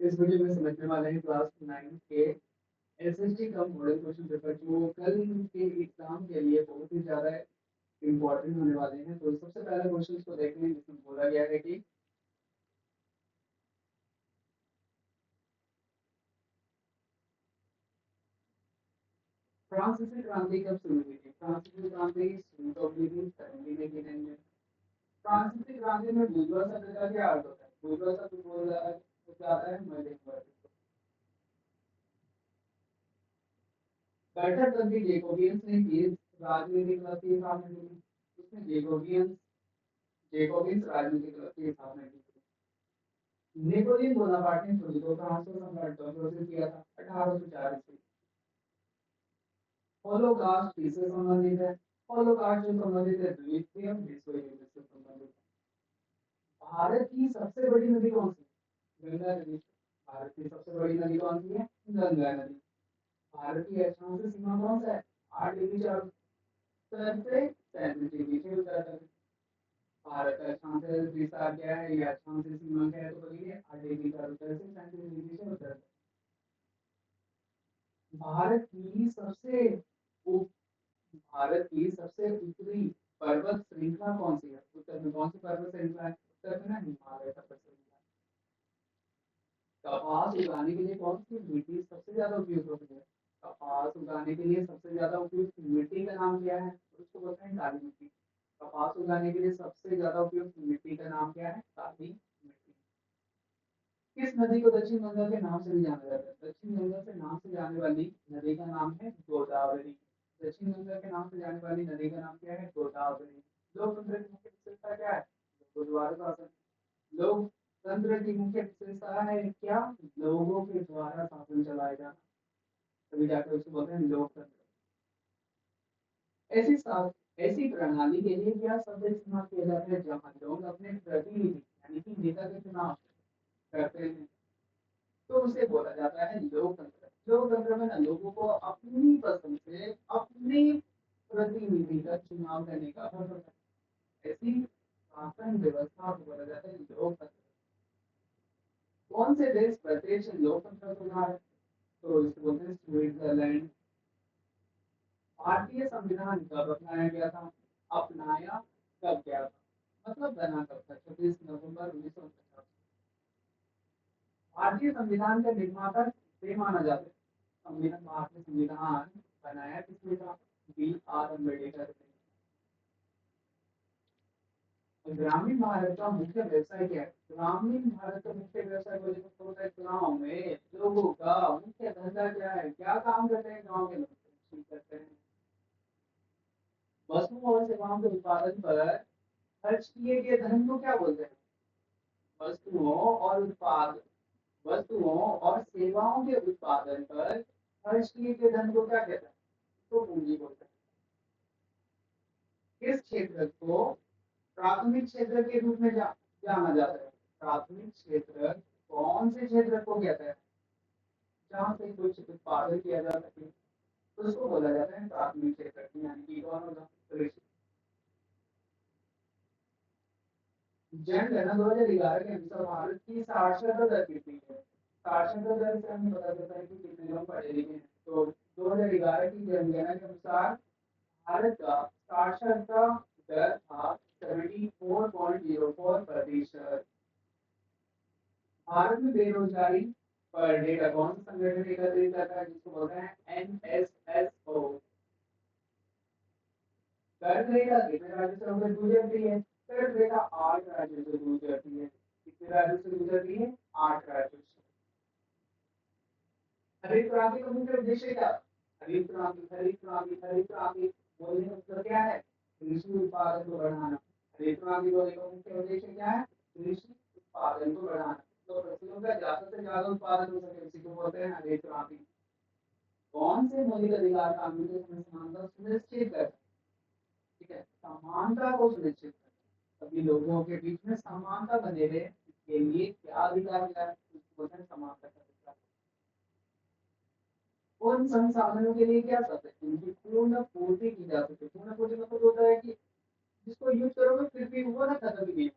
इस वीडियो में समझने वाले हैं क्लास 9 के एसएसटी का मॉडल क्वेश्चन पेपर जो कल के एग्जाम के लिए बहुत ही ज़्यादा इम्पोर्टेंट होने वाले हैं। तो सबसे पहले क्वेश्चन को देखते हैं जिसमें बोला गया है कि फ्रांसीसी क्रांति कब शुरू हुई थी? फ्रांसीसी क्रांति शुरू कब हुई थी? 1789 में। फ्रांसीसी क्रांति में बुर्जुआ शब्द का क्या अर्थ होता है? बुर्जुआ शब्द बोला जाता है मध्यम वर्ग को। बैठक तंत्री जेकोबियंस ने किस राजनीतिक दल की स्थापना की थी? उसने जेकोबियंस राजनीतिक दल की स्थापना की थी। नेपोलियन बोनापार्ट ने खुद को फ्रांस का सम्राट घोषित किया था 1804 ईस्वी। होलोकास्ट किससे संबंधित है? होलोकास्ट जो संबंधित है द्वितीय विश्व युद्ध से संबंधित है। भारत की सबसे बड़ी नदी कौन सी है? गंगा नदी। भारत की सबसे बड़ी नदी कौन सी है? गंगा नदी। भारत की अक्षांश सीमा कौन सा है? 8 डिग्री 4 उत्तर से 37 डिग्री से उत्तर तक। भारत का अक्षांश विस्तार क्या है या अक्षांश सीमा क्या है? तो बोलिए 8 डिग्री 4 उत्तर से 37 डिग्री से उत्तर तक। भारत की सबसे भारत की सबसे ऊपरी पर्वत श्रृंखला कौन सी है? उत्तर में कौन सी पर्वत श्रृंखला है? उत्तर में ना हिमालय पर्वत श्रृंखला। कपास उगाने के लिए कौन सी मिट्टी सबसे ज्यादा उपयुक्त होती है? कपास उगाने के लिए सबसे ज्यादा उपयुक्त मिट्टी का नाम क्या है? उसको बोलते हैं काली मिट्टी। कपास उगाने के लिए सबसे ज्यादा उपयुक्त मिट्टी का नाम क्या है? काली मिट्टी। किस नदी को दक्षिण गंगा के नाम से भी जाना जाता है? दक्षिण गंगा के नाम से जाने वाली नदी का नाम है गोदावरी। दक्षिण गंगा के नाम से जाने वाली नदी का नाम क्या है? गोदावरी। लोकतंत्र की मुख्य विशेषता क्या है? गुरुद्वारा शासन। लोकतंत्र की मुख्य विशेषता है क्या? लोगों के द्वारा शासन चलाया जाना। तभी जाकर उसको बोलते हैं लोकतंत्र। ऐसी ऐसी प्रणाली के लिए क्या शब्द इस्तेमाल किया जाता है जहाँ लोग अपने प्रतिनिधि यानी कि नेता के चुनाव करते हैं? तो उसे बोला जाता है लोकतंत्र। लोकतंत्र में ना लोगों को अपनी पसंद से अपने प्रतिनिधि का चुनाव करने का हक होता है। ऐसी शासन व्यवस्था को बोला जाता है लोकतंत्र। कौन से देश प्रत्यक्ष लोकतंत्र को उदाहरण? तो इसको बोलते हैं स्विट्जरलैंड। भारतीय संविधान कब अपनाया गया था? अपनाया कब गया था मतलब बना कब था? 26 नवंबर 1949। भारतीय संविधान का निर्माता किसे माना जाता है? संविधान भारतीय संविधान बनाया किसने था? B.R. अम्बेडकर ने। ग्रामीण भारत का मुख्य व्यवसाय क्या है? ग्रामीण भारत का मुख्य व्यवसाय बोले तो होता है गाँव में लोगों का मुख्य धंधा क्या है? क्या काम करते हैं गाँव के लोग? कृषि करते हैं। वस्तुओं और सेवाओं के उत्पादन पर खर्च किए गए धन को क्या बोलते हैं? वस्तुओं और उत्पाद वस्तुओं और सेवाओं के उत्पादन पर खर्च किए गए धन को क्या कहते हैं? तो पूंजी बोलते हैं। इस क्षेत्र को प्राथमिक क्षेत्र के रूप में जाना जाता है। प्राथमिक क्षेत्र कौन से क्षेत्र को कहते हैं? जहाँ से कुछ उत्पादन किया जा सके तो उसको बोला जाता है प्राथमिक क्षेत्र यानी कि कौन होगा? कृषि। जनगणना 2011 के अनुसार भारत की साक्षरता दर कितनी है? साक्षरता दर से हमें पता चलता है कि कितने लोग पढ़े लिखे हैं। तो 2011 की जनगणना के अनुसार भारत का साक्षरता दर था 74.04%। भारत में बेरोजगारी पर डेटा कौन सा संगठन एकत्रित करता है? जिसको बोलते हैं NSSO। कर्ज रेखा कितने राज्यों से होकर गुजरती है? कर्ज रेखा 8 राज्यों से गुजरती है। कितने राज्यों से गुजरती है? 8 राज्यों से। हरित क्रांति का मुख्य उद्देश्य क्या? हरित क्रांति बोलने का मतलब क्या है? कृषि उत्पादन को बढ़ाना। हरित क्रांति बोलने का मुख्य उद्देश्य क्या है? कृषि उत्पादन को बढ़ाना। तो फसलों का ज्यादा से ज्यादा उत्पादन हो सके उसी को बोलते हैं हरित क्रांति। कौन से मौलिक अधिकार कानून के समानता सुनिश्चित करता है? ठीक है, समानता को सुनिश्चित करता है। सभी लोगों के बीच में समानता बने रहे इसके लिए क्या अधिकार मिला है? उसको बोलते हैं समानता का अधिकार। उन संसाधनों के लिए क्या शर्त है? उनकी पूर्ण पूर्ति की जा सके। पूर्ण पूर्ति मतलब होता है कि जिसको यूज करोगे फिर भी वो ना खत्म भी नहीं हो,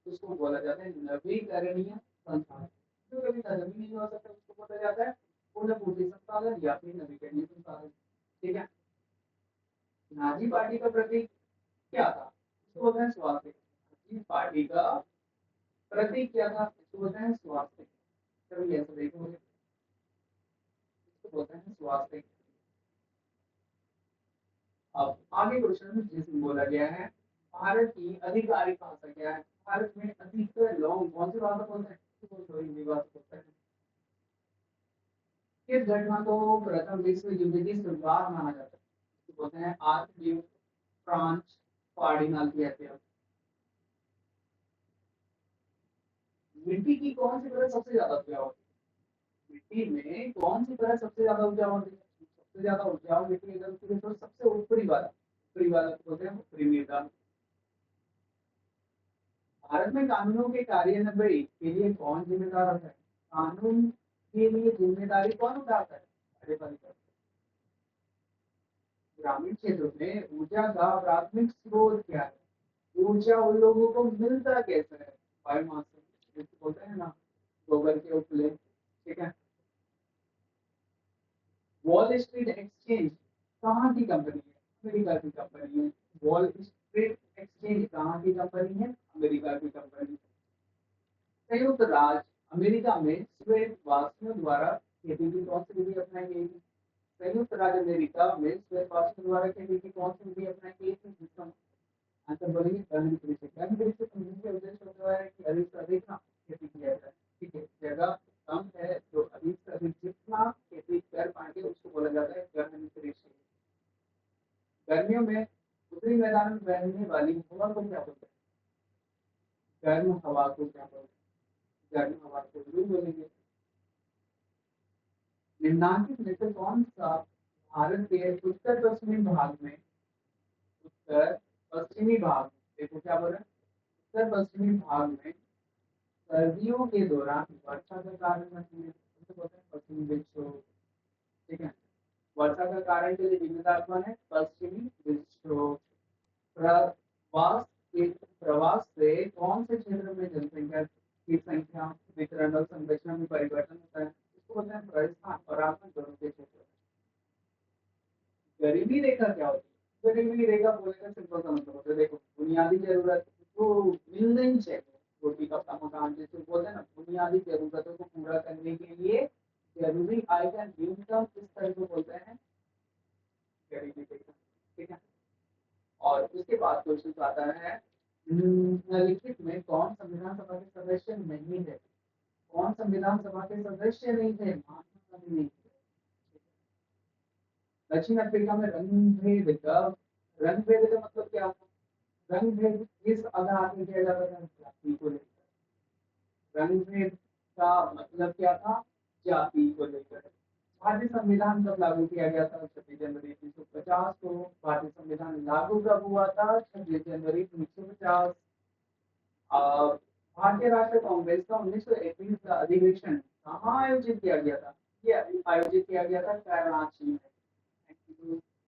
उसको बोला जाता है नवीकरणीय संसाधन। जो कोई धर्म ही नहीं हो सकता, उसको बोला जाता है पूर्ण पूर्ति संसाधन या फिर नवीकरणीय संसाधन। ठीक है। नाजी पार्टी का प्रतीक क्या था? इसको बोलते हैं स्वास्थ्य। नाजी पार्टी का प्रतीक क्या था? इसको बोलते हैं स्वास्थ्य। चलो ऐसे देखोगे, इसको बोलते हैं स्वास्थ्य। अब आगे क्वेश्चन जिसमें बोला गया है भारत की आधिकारिक भाषा क्या है? भारत में अधिकतर लोग कौन सी भाषा बोलते हैं? तो हिंदी भाषा बोलते हैं। किस घटना को प्रथम विश्व युद्ध की शुरुआत माना जाता है? इसको बोलते हैं आर्चड्यूक फ्रांच फार्डिनांड की हत्या। मिट्टी की कौन सी परत सबसे ज्यादा उपजाऊ होती है? मिट्टी में कौन सी परत सबसे ज्यादा उपजाऊ होती है? सबसे ज्यादा उपजाऊ मिट्टी अगर पूछे तो सबसे ऊपरी वाला को बोलते हैं ऊपरी मृदा। भारत में कानूनों के कार्यान्वयन के लिए कौन जिम्मेदार होता है? कानून के लिए जिम्मेदारी कौन उठाता है? कार्यपालिका। ग्रामीण क्षेत्रों में ऊर्जा का प्राथमिक स्रोत क्या है? ऊर्जा उन लोगों को मिलता कैसे है? बायोमास से, जिसको बोलते हैं ना गोबर के उपले। ठीक है। वॉल स्ट्रीट एक्सचेंज कहाँ की कंपनी है? अमेरिका की कंपनी है। वॉल स्ट्रीट एक्सचेंज कहाँ की कंपनी है? अमेरिका की कंपनी। संयुक्त राज्य अमेरिका में श्वेत वासियों द्वारा खेती की कौन सी विधि अपनाई गई थी? संयुक्त राज्य अमेरिका में श्वेत वासियों द्वारा खेती की कौन सी विधि अपनाई गई थी? जिसका आंसर बोलेंगे गर्म कृषि। गर्म कृषि समझने का उद्देश्य होता है कि अधिक से अधिक ना खेती किया जाए। ठीक है। जगह कम है तो अधिक से अधिक जितना खेती कर पाएंगे उसको बोला जाता है गर्म कृषि। गर्मियों में उत्तरी मैदान में बहने वाली हवा को क्या बोलते हैं? गर्म हवा को क्या बोलते हैं? गर्म हवा को लू बोलेंगे। निम्नांकित में से कौन सा भारत के उत्तर पश्चिमी भाग में, उत्तर पश्चिमी भाग, देखो क्या बोल रहे हैं, उत्तर पश्चिमी भाग में सर्दियों के दौरान वर्षा का कारण बनती है? उसे बोलते हैं पश्चिमी विक्षोभ। ठीक है। वर्षा का कारण के लिए जिम्मेदार कौन है? पश्चिमी विक्षोभ। प्रवास के प्रवास से कौन से क्षेत्र में जनसंख्या की संख्या वितरण और संरचना में परिवर्तन होता है? इसको बोलते हैं प्रस्थान और आगमन दोनों के क्षेत्र। गरीबी रेखा क्या होती है? गरीबी रेखा बोलने का सिंपल सा मतलब होता है, देखो बुनियादी जरूरत तो मिलना ही चाहिए। रोटी कपड़ा मकान जैसे बोलते हैं ना, बुनियादी जरूरतों को पूरा करने के लिए जरूरी आय का न्यूनतम स्तर को बोलते हैं गरीबी रेखा। ठीक है। और उसके बाद क्वेश्चन आता है निम्नलिखित में कौन संविधान सभा के सदस्य नहीं है? कौन संविधान सभा के सदस्य नहीं थे? महात्मा गांधी नहीं थे। दक्षिण अफ्रीका में रंग भेद का मतलब क्या था? रंग भेद किस आधार पर किया जाता था? जाति को लेकर। रंग भेद का मतलब क्या था? जाति को लेकर। भारतीय संविधान कब लागू किया गया था? 26 जनवरी 1950 को। भारतीय संविधान लागू कब हुआ था? 26 जनवरी 1950। भारतीय राष्ट्रीय कांग्रेस का 1921 का अधिवेशन कहाँ आयोजित किया गया था? ये आयोजित किया गया था कराची में।